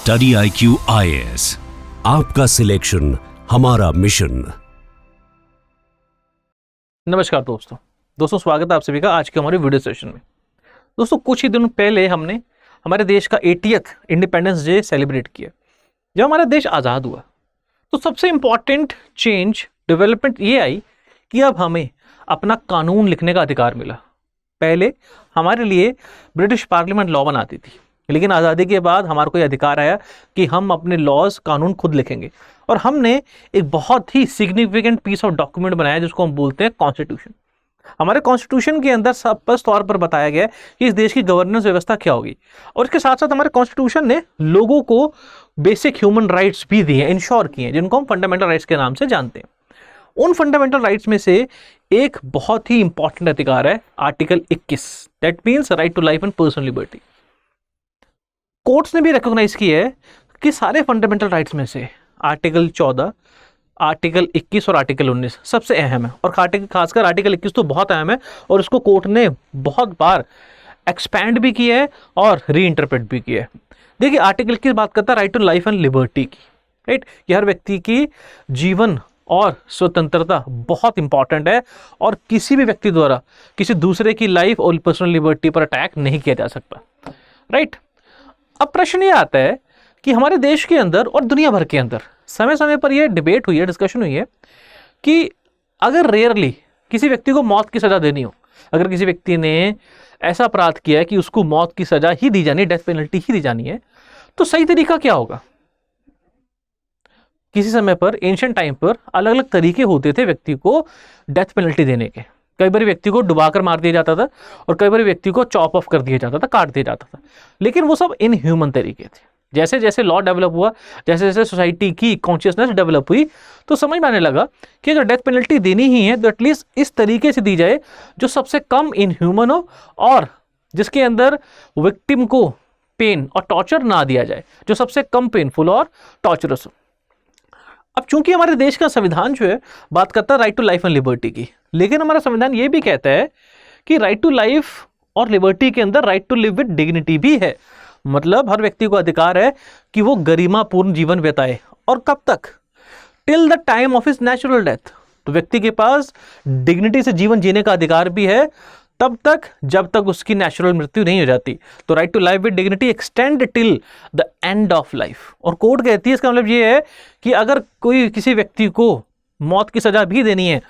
Study IQ IAS, आपका selection हमारा mission. नमस्कार दोस्तों स्वागत है आप सभी का आज के हमारे वीडियो सेशन में। दोस्तों कुछ ही दिनों पहले हमने हमारे देश का 80th इंडिपेंडेंस डे सेलिब्रेट किया। जब हमारा देश आज़ाद हुआ तो सबसे इम्पॉर्टेंट चेंज डेवलपमेंट ये आई कि अब हमें अपना कानून लिखने का अधिकार मिला। पहले हमारे लिए ब्रिटिश पार्लियामेंट लॉ बनाती थी, लेकिन आज़ादी के बाद हमारा कोई अधिकार आया कि हम अपने लॉज कानून खुद लिखेंगे, और हमने एक बहुत ही सिग्निफिकेंट पीस ऑफ डॉक्यूमेंट बनाया जिसको हम बोलते हैं कॉन्स्टिट्यूशन। हमारे कॉन्स्टिट्यूशन के अंदर स्पष्ट तौर पर बताया गया है कि इस देश की गवर्नेंस व्यवस्था क्या होगी, और इसके साथ साथ हमारे कॉन्स्टिट्यूशन ने लोगों को बेसिक ह्यूमन राइट्स भी दिए, इंश्योर किए हैं, जिनको हम फंडामेंटल राइट्स के नाम से जानते हैं। उन फंडामेंटल राइट्स में से एक बहुत ही इंपॉर्टेंट अधिकार है article 21, that means right to life and personal liberty. Courts ने भी रिकॉग्नाइज किया है कि सारे फंडामेंटल राइट्स में से आर्टिकल 14, आर्टिकल 21 और आर्टिकल 19 सबसे अहम है, और खासकर आर्टिकल 21 तो बहुत अहम है, और इसको कोर्ट ने बहुत बार एक्सपैंड भी किया है और री इंटरप्रेट भी किया है। देखिए आर्टिकल 21 बात करता है right to life and liberty की, राइट, कि हर व्यक्ति की जीवन और स्वतंत्रता बहुत इंपॉर्टेंट है, और किसी भी व्यक्ति द्वारा किसी दूसरे की लाइफ और पर्सनल लिबर्टी पर अटैक नहीं किया जा सकता, राइट। अब प्रश्न ये आता है कि हमारे देश के अंदर और दुनिया भर के अंदर समय समय पर यह डिबेट हुई है, डिस्कशन हुई है कि अगर रेयरली किसी व्यक्ति को मौत की सजा देनी हो, अगर किसी व्यक्ति ने ऐसा अपराध किया है कि उसको मौत की सजा ही दी जानी, डेथ पेनल्टी ही दी जानी है, तो सही तरीका क्या होगा। किसी समय पर एंशिएंट टाइम पर अलग अलग तरीके होते थे व्यक्ति को डेथ पेनल्टी देने के। कई बार व्यक्ति को डुबाकर मार दिया जाता था, और कई बार व्यक्ति को चॉप ऑफ कर दिया जाता था, काट दिया जाता था, लेकिन वो सब इनह्यूमन तरीके थे। जैसे जैसे लॉ डेवलप हुआ, जैसे जैसे सोसाइटी की कॉन्शियसनेस डेवलप हुई, तो समझ में आने लगा कि अगर डेथ पेनल्टी देनी ही है तो एटलीस्ट इस तरीके से दी जाए जो सबसे कम इनह्यूमन हो, और जिसके अंदर विक्टिम को पेन और टॉर्चर ना दिया जाए, जो सबसे कम पेनफुल और टॉर्चरस हो। अब चूंकि हमारे देश का संविधान जो है बात करता है right to life and liberty की, लेकिन हमारा संविधान ये भी कहता है कि राइट टू लाइफ और लिबर्टी के अंदर right to live with dignity भी है। मतलब हर व्यक्ति को अधिकार है कि वो गरिमापूर्ण जीवन बिताए, और कब तक, till the time of his natural death. तो व्यक्ति के पास डिग्निटी से जीवन जीने का अधिकार भी है तब तक जब तक उसकी नेचुरल मृत्यु नहीं हो जाती। तो right to life with dignity extend till the end of life. और कोर्ट कहती है, इसका मतलब ये है कि अगर कोई किसी व्यक्ति को मौत की सजा भी देनी है,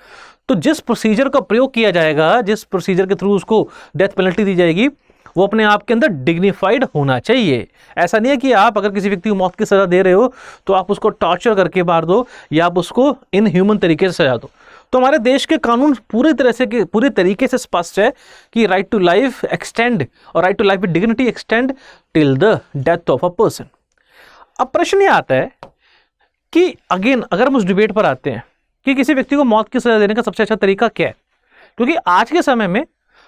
तो जिस प्रोसीजर का प्रयोग किया जाएगा, जिस प्रोसीजर के थ्रू उसको डेथ पेनल्टी दी जाएगी, वो अपने आप के अंदर डिग्निफाइड होना चाहिए। ऐसा नहीं है कि आप अगर किसी व्यक्ति को मौत की सजा दे रहे हो तो आप उसको टॉर्चर करके मार दो, या आप उसको इनह्यूमन तरीके से सजा दो। तो हमारे देश के कानून पूरी तरीके से स्पष्ट है कि राइट टू लाइफ एक्सटेंड, और right to life with dignity extend till the death of a person. अब प्रश्न ये आता है कि अगेन अगर हम उस डिबेट पर आते हैं कि किसी व्यक्ति को मौत की सजा देने का सबसे अच्छा तरीका क्या है, क्योंकि आज के समय में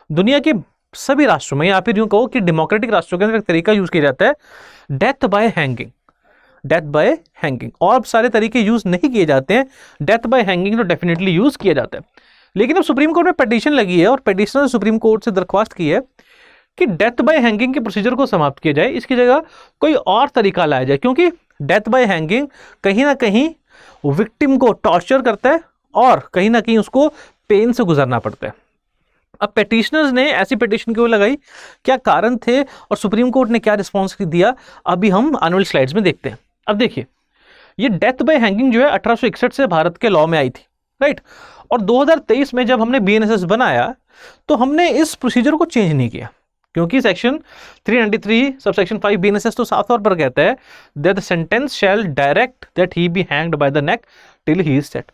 दुनिया के सभी राष्ट्रों में, या फिर यूं कहो कि डेमोक्रेटिक राष्ट्रों के अंदर एक तरीका यूज किया जाता है death by hanging. Death by hanging, और सारे तरीके यूज नहीं किए जाते हैं, डेथ बाय हैंगिंग तो डेफिनेटली यूज किया जाता है। लेकिन अब सुप्रीम कोर्ट में पिटीशन लगी है, और पिटीशनर ने सुप्रीम कोर्ट से दरख्वास्त की है कि डेथ बाय हैंगिंग के प्रोसीजर को समाप्त किया जाए, इसकी जगह कोई और तरीका लाया जाए, क्योंकि डेथ बाय हैंगिंग कहीं ना कहीं विक्टिम को टॉर्चर करता है, और कहीं ना कहीं उसको पेन से गुजरना पड़ता है। अब पिटिशनर्स ने ऐसी पिटीशन क्यों लगाई, क्या कारण थे, और सुप्रीम कोर्ट ने क्या रिस्पॉन्स दिया, अभी हम आने वाली स्लाइड्स में देखते हैं। अब देखिए, ये डेथ बाय हैंगिंग जो है 1861 से भारत के लॉ में आई थी, राइट, और 2023 में जब हमने BNSS बनाया तो हमने इस प्रोसीजर को चेंज नहीं किया, क्योंकि सेक्शन 393 सबसेक्शन 5 BNSS तो साफ तौर पर कहता है that the sentence shall direct that he be hanged by the neck till he is dead.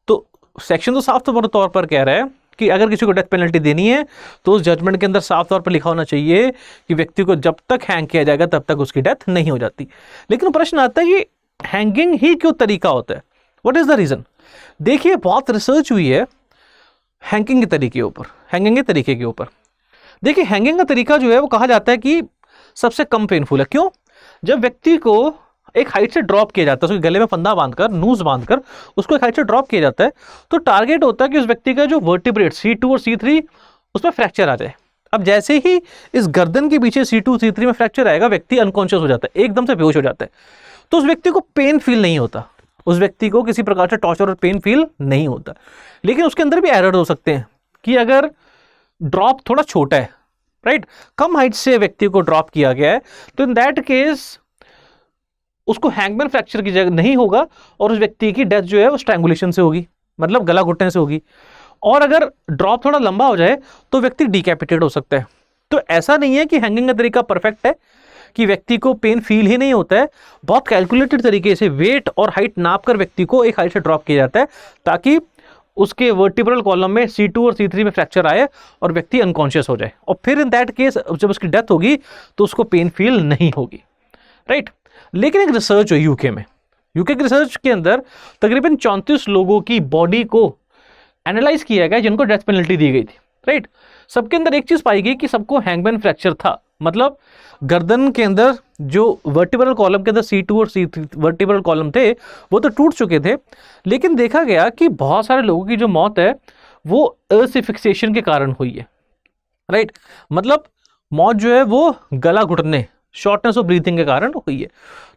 तो सेक्शन तो साफ तौर पर कह रहा है कि अगर किसी को डेथ पेनल्टी देनी है तो उस जजमेंट के अंदर साफ तौर पर लिखा होना चाहिए कि व्यक्ति को जब तक हैंग किया जाएगा तब तक उसकी डेथ नहीं हो जाती। लेकिन प्रश्न आता है कि हैंगिंग ही क्यों तरीका होता है, व्हाट इज द रीजन। देखिए बहुत रिसर्च हुई है हैंगिंग के तरीके के ऊपर। देखिए हैंगिंग का तरीका जो है वो कहा जाता है कि सबसे कम पेनफुल है। क्यों, जब व्यक्ति को एक हाइट से ड्रॉप किया जाता है, उसके गले में फंदा बांधकर, नूज बांधकर उसको एक हाइट से ड्रॉप किया जाता है, तो टारगेट होता है कि उस व्यक्ति का जो वर्टिब्रेट C2 और C3 उसमें फ्रैक्चर आ जाए। अब जैसे ही इस गर्दन के पीछे C2 C3 में फ्रैक्चर आएगा, व्यक्ति अनकॉन्शियस हो जाता है, एकदम से बेहोश हो जाता है। तो उस व्यक्ति को पेन फील नहीं होता, उस व्यक्ति को किसी प्रकार से टॉर्चर और पेन फील नहीं होता। लेकिन उसके अंदर भी एरर हो सकते हैं कि अगर ड्रॉप थोड़ा छोटा है, राइट, कम हाइट से व्यक्ति को ड्रॉप किया गया है, तो इन दैट केस उसको हैंगमैन फ्रैक्चर की जगह नहीं होगा और उस व्यक्ति की डेथ जो है वो स्ट्रैंगुलेशन से होगी, मतलब गला घुटने से होगी। और अगर ड्रॉप थोड़ा लंबा हो जाए तो व्यक्ति डिकैपिटेट हो सकता है। तो ऐसा नहीं है कि हैंगिंग का तरीका परफेक्ट है कि व्यक्ति को पेन फील ही नहीं होता है। बहुत कैलकुलेटेड तरीके से वेट और हाइट नाप कर व्यक्ति को एक हाइट से ड्रॉप किया जाता है ताकि उसके वर्टिब्रल कॉलम में C2 और C3 में फ्रैक्चर आए और व्यक्ति अनकॉन्शियस हो जाए, और फिर इन दैट केस जब उसकी डेथ होगी तो उसको पेन फील नहीं होगी, राइट। लेकिन एक रिसर्च हुई यूके में, यूके की रिसर्च के अंदर तकरीबन 34 लोगों की बॉडी को एनालाइज किया गया जिनको डेथ पेनल्टी दी गई थी, राइट। सबके अंदर एक चीज पाई गई कि सबको हैंगमैन फ्रैक्चर था, मतलब गर्दन के अंदर जो वर्टिब्रल कॉलम के अंदर C2 और C3 वर्टिब्रल कॉलम थे वो तो टूट चुके थे, लेकिन देखा गया कि बहुत सारे लोगों की जो मौत है वो एसिफिक्सेशन के कारण हुई है, राइट। मतलब मौत जो है वो गला घुटने, शॉर्टनेस ऑफ ब्रीथिंग के कारण हुई है।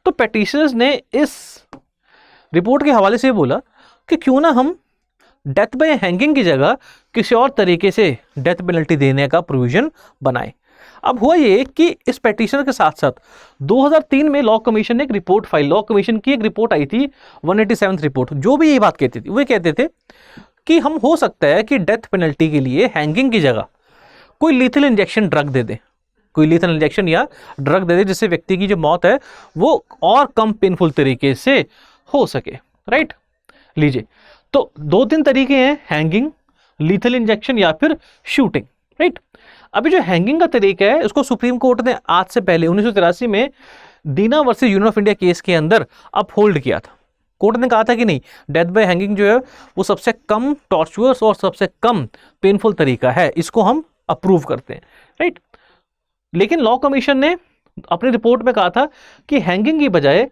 तो पेटिशनर्स ने इस रिपोर्ट के हवाले से बोला कि क्यों ना हम डेथ बाय हैंगिंग की जगह किसी और तरीके से डेथ पेनल्टी देने का प्रोविजन बनाए। अब हुआ ये कि इस पेटिशन के साथ साथ 2003 में लॉ कमीशन ने एक रिपोर्ट फाइल, लॉ कमीशन की एक रिपोर्ट आई थी 187th रिपोर्ट, जो भी यही बात कहती थी। वो कहते थे कि हम हो सकता है कि डेथ पेनल्टी के लिए हैंगिंग की जगह कोई लीथल इंजेक्शन ड्रग दे दे, कोई लीथल इंजेक्शन या ड्रग दे दे जिससे व्यक्ति की जो मौत है वो और कम पेनफुल तरीके से हो सके, राइट। लीजिए, तो 2-3 तरीके हैं, हैंगिंग, लीथल इंजेक्शन या फिर शूटिंग, राइट। अभी जो हैंगिंग का तरीका है उसको सुप्रीम कोर्ट ने आज से पहले 1983 में Deena versus Union of India case के अंदर अपहोल्ड किया था। कोर्ट ने कहा था कि नहीं, डेथ बाय हैंगिंग जो है वो सबसे कम टॉर्चरस और सबसे कम पेनफुल तरीका है, इसको हम अप्रूव करते हैं, राइट। लेकिन लॉ कमीशन ने अपनी रिपोर्ट में कहा था कि हैंगिंग की बजाय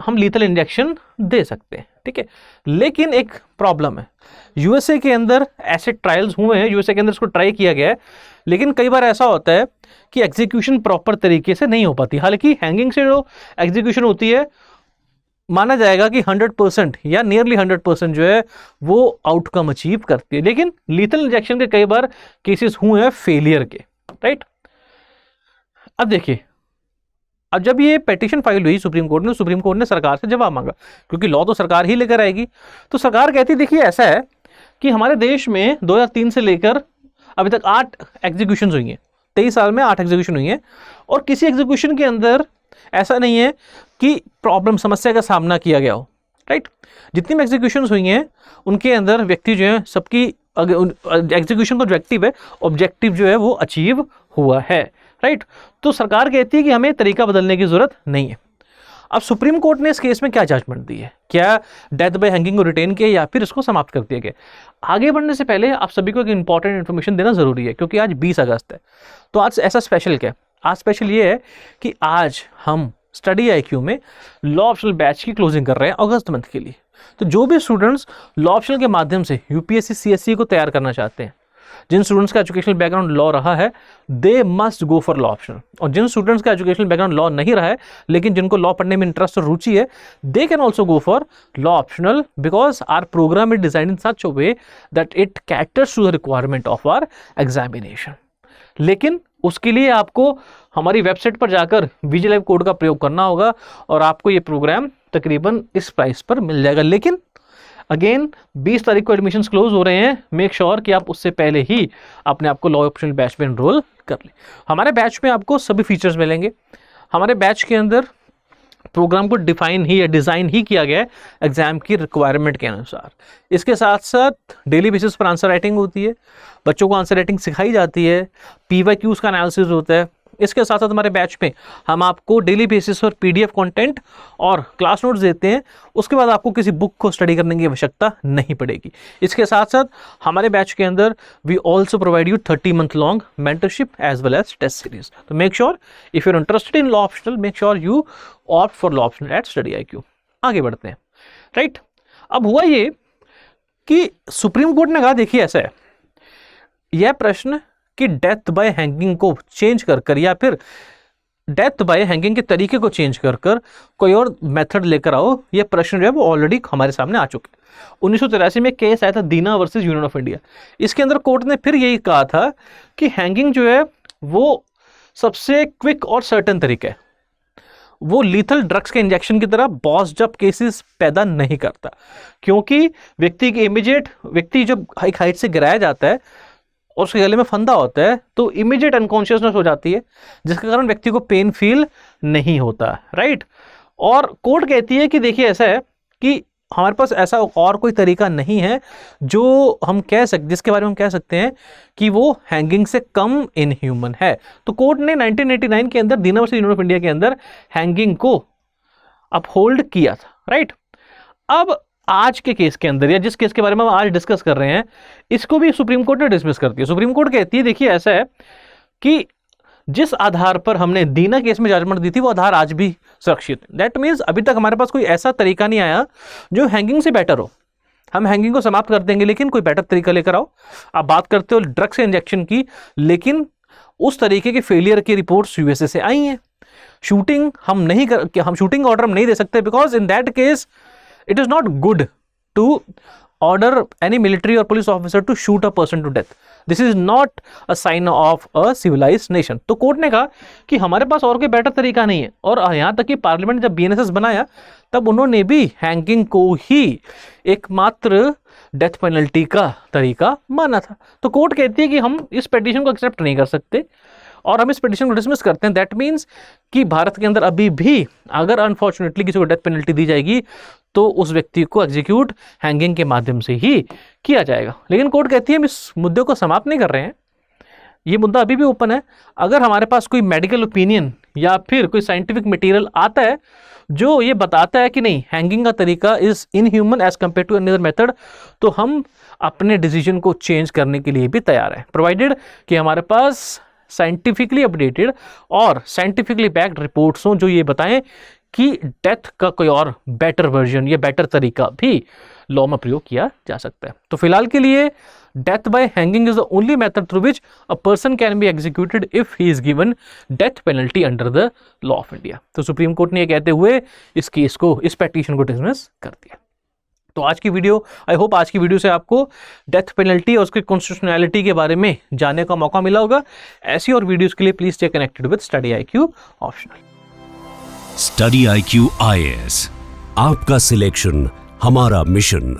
हम लीथल इंजेक्शन दे सकते हैं, ठीक है। लेकिन एक प्रॉब्लम है, यूएसए के अंदर ऐसे ट्रायल्स हुए हैं, यूएसए के अंदर इसको ट्राई किया गया है, लेकिन कई बार ऐसा होता है कि एग्जीक्यूशन प्रॉपर तरीके से नहीं हो पाती। हालांकि हैंगिंग से जो एग्जीक्यूशन होती है माना जाएगा कि 100% या नियरली 100% जो है वो आउटकम अचीव करती है, लेकिन लीथल इंजेक्शन के कई बार केसेस हुए हैं फेलियर के, राइट। अब देखिए, अब जब ये पेटिशन फाइल हुई सुप्रीम कोर्ट ने सरकार से जवाब मांगा, क्योंकि लॉ तो सरकार ही लेकर आएगी। तो सरकार कहती देखिए ऐसा है कि हमारे देश में 2003 से लेकर अभी तक 8 एग्जीक्यूशन हुई हैं, 23 साल में 8 एग्जीक्यूशन हुई हैं, और किसी एग्जीक्यूशन के अंदर ऐसा नहीं है कि प्रॉब्लम, समस्या का सामना किया गया हो, राइट। जितनी भी एग्जीक्यूशन हुई हैं उनके अंदर व्यक्ति जो है सबकी एग्जीक्यूशन का ऑब्जेक्टिव जो है वो अचीव हुआ है, राइट। तो सरकार कहती है कि हमें तरीका बदलने की जरूरत नहीं है। अब सुप्रीम कोर्ट ने इस केस में क्या जजमेंट दी है, क्या डेथ बाय हैंगिंग को रिटेन किया या फिर इसको समाप्त कर दिया गया। आगे बढ़ने से पहले आप सभी को एक इंपॉर्टेंट इन्फॉर्मेशन देना जरूरी है, क्योंकि आज 20 अगस्त है। तो आज ऐसा स्पेशल क्या है, आज स्पेशल ये है कि आज हम स्टडी IQ में लॉ ऑप्शनल बैच की क्लोजिंग कर रहे हैं अगस्त मंथ के लिए। तो जो भी स्टूडेंट्स लॉ ऑप्शनल के माध्यम से UPSC CSE को तैयार करना चाहते हैं, जिन स्टूडेंट्स का एजुकेशनल बैकग्राउंड लॉ रहा है, they must go for law optional. और जिन स्टूडेंट्स का एजुकेशनल बैकग्राउंड लॉ नहीं रहा है लेकिन जिनको लॉ पढ़ने में इंटरेस्ट और रुचि है, they can also go for law optional, because our programme is design in such a way that it caters to the requirement of our examination. लेकिन उसके लिए आपको हमारी वेबसाइट पर जाकर VGLive कोड का प्रयोग करना होगा और आपको ये प्रोग्राम तकरीबन इस प्राइस पर मिल जाएगा। लेकिन अगेन 20 तारीख को एडमिशन्स क्लोज हो रहे हैं, मेक श्योर कि आप उससे पहले ही अपने आप को लॉ ऑप्शनल बैच में एनरोल कर लें। हमारे बैच में आपको सभी फीचर्स मिलेंगे। हमारे बैच के अंदर प्रोग्राम को डिफाइन ही या डिज़ाइन ही किया गया है एग्जाम की रिक्वायरमेंट के अनुसार। इसके साथ साथ डेली बेसिस पर आंसर राइटिंग होती है, बच्चों को आंसर राइटिंग सिखाई जाती है, PYQs का एनालिसिस होता है। इसके साथ साथ हमारे बैच में हम आपको डेली बेसिस पर PDF कंटेंट और क्लास नोट्स देते हैं। उसके बाद आपको किसी बुक को स्टडी करने की आवश्यकता नहीं पड़ेगी। इसके साथ साथ हमारे बैच के अंदर we also provide you 30 month long mentorship as well as test series. तो make sure if you are interested in law optional, make sure you opt for law optional at Study IQ। आगे बढ़ते हैं, right. अब हुआ ये कि supreme court ने कहा देखिए ऐसा है, यह प्रश्न कि डेथ बाय हैंगिंग को चेंज कर या फिर डेथ बाय हैंगिंग के तरीके को चेंज कर कोई और मेथड लेकर आओ, ये प्रश्न जो है वो ऑलरेडी हमारे सामने आ चुके हैं। 1983 में केस आया था दीना वर्सेस यूनियन ऑफ इंडिया। इसके अंदर कोर्ट ने फिर यही कहा था कि हैंगिंग जो है वो सबसे क्विक और सर्टेन तरीका है, वो लीथल ड्रग्स के इंजेक्शन की तरह बॉस जब केसेस पैदा नहीं करता, क्योंकि व्यक्ति के इमीडिएट व्यक्ति जब एक हाइट से गिराया जाता है और उसके गले में फंदा होता है तो इमीडिएट अनकॉन्शियसनेस हो जाती है, जिसके कारण व्यक्ति को पेन फील नहीं होता, राइट। और कोर्ट कहती है कि देखिए ऐसा है कि हमारे पास ऐसा और कोई तरीका नहीं है जो हम कह सकते, जिसके बारे में हम कह सकते हैं कि वो हैंगिंग से कम इनह्यूमन है। तो कोर्ट ने 1989 के अंदर दीना वर्सेस यूनियन ऑफ इंडिया के अंदर हैंगिंग को अपहोल्ड किया था, राइट। अब आज के केस के अंदर या जिस केस के बारे में हम आज डिस्कस कर रहे हैं, इसको भी सुप्रीम कोर्ट ने डिसमिस कर दिया। सुप्रीम कोर्ट कहती है देखिए ऐसा है कि जिस आधार पर हमने दीना केस में जजमेंट दी थी वो आधार आज भी सुरक्षित है। दैट मीन्स अभी तक हमारे पास कोई ऐसा तरीका नहीं आया जो हैंगिंग से बेटर हो। हम हैंगिंग को समाप्त कर देंगे लेकिन कोई बेटर तरीका लेकर आओ। आप बात करते हो ड्रग्स के इंजेक्शन की, लेकिन उस तरीके के फेलियर की रिपोर्ट्स यूएसए से आई हैं। शूटिंग हम शूटिंग ऑर्डर हम नहीं दे सकते because in that case it is not good to order any military or police officer to shoot a person to death. This is not a sign of a civilized nation. तो court ने कहा कि हमारे पास और कोई better तरीका नहीं है, और यहाँ तक कि पार्लियामेंट जब बीएनएसएस बनाया तब उन्होंने भी हैंगिंग को ही एकमात्र डेथ पेनल्टी का तरीका माना था। तो कोर्ट कहती है कि हम इस पिटीशन को एक्सेप्ट नहीं कर सकते और हम इस पिटीशन को डिसमिस करते हैं। दैट मीन्स कि भारत के अंदर अभी भी अगर अनफॉर्चुनेटली किसी को डेथ पेनल्टी दी जाएगी तो उस व्यक्ति को एग्जीक्यूट हैंगिंग के माध्यम से ही किया जाएगा। लेकिन कोर्ट कहती है हम इस मुद्दे को समाप्त नहीं कर रहे हैं, ये मुद्दा अभी भी ओपन है। अगर हमारे पास कोई मेडिकल ओपिनियन या फिर कोई साइंटिफिक मटेरियल आता है जो ये बताता है कि नहीं हैंगिंग का तरीका is inhuman as compare to another method, तो हम अपने डिसीजन को चेंज करने के लिए भी तैयार हैं, प्रोवाइडेड कि हमारे पास साइंटिफिकली अपडेटेड और साइंटिफिकली बैक्ड रिपोर्ट्स हों जो ये बताएं कि डेथ का कोई और बेटर वर्जन या बेटर तरीका भी लॉ में प्रयोग किया जा सकता है। तो फिलहाल के लिए death by hanging is the only method through which a person can be executed if he is given death penalty under the law of India. तो सुप्रीम कोर्ट ने ये कहते हुए इस केस को, इस पेटिशन को डिसमिस कर दिया। तो आज की वीडियो, आई होप आज की वीडियो से आपको डेथ पेनल्टी और उसकी कॉन्स्टिट्यूशनैलिटी के बारे में जानने का मौका मिला होगा। ऐसी और वीडियोस के लिए please stay connected with study IQ optional. Study IQ IAS, आपका सिलेक्शन हमारा मिशन।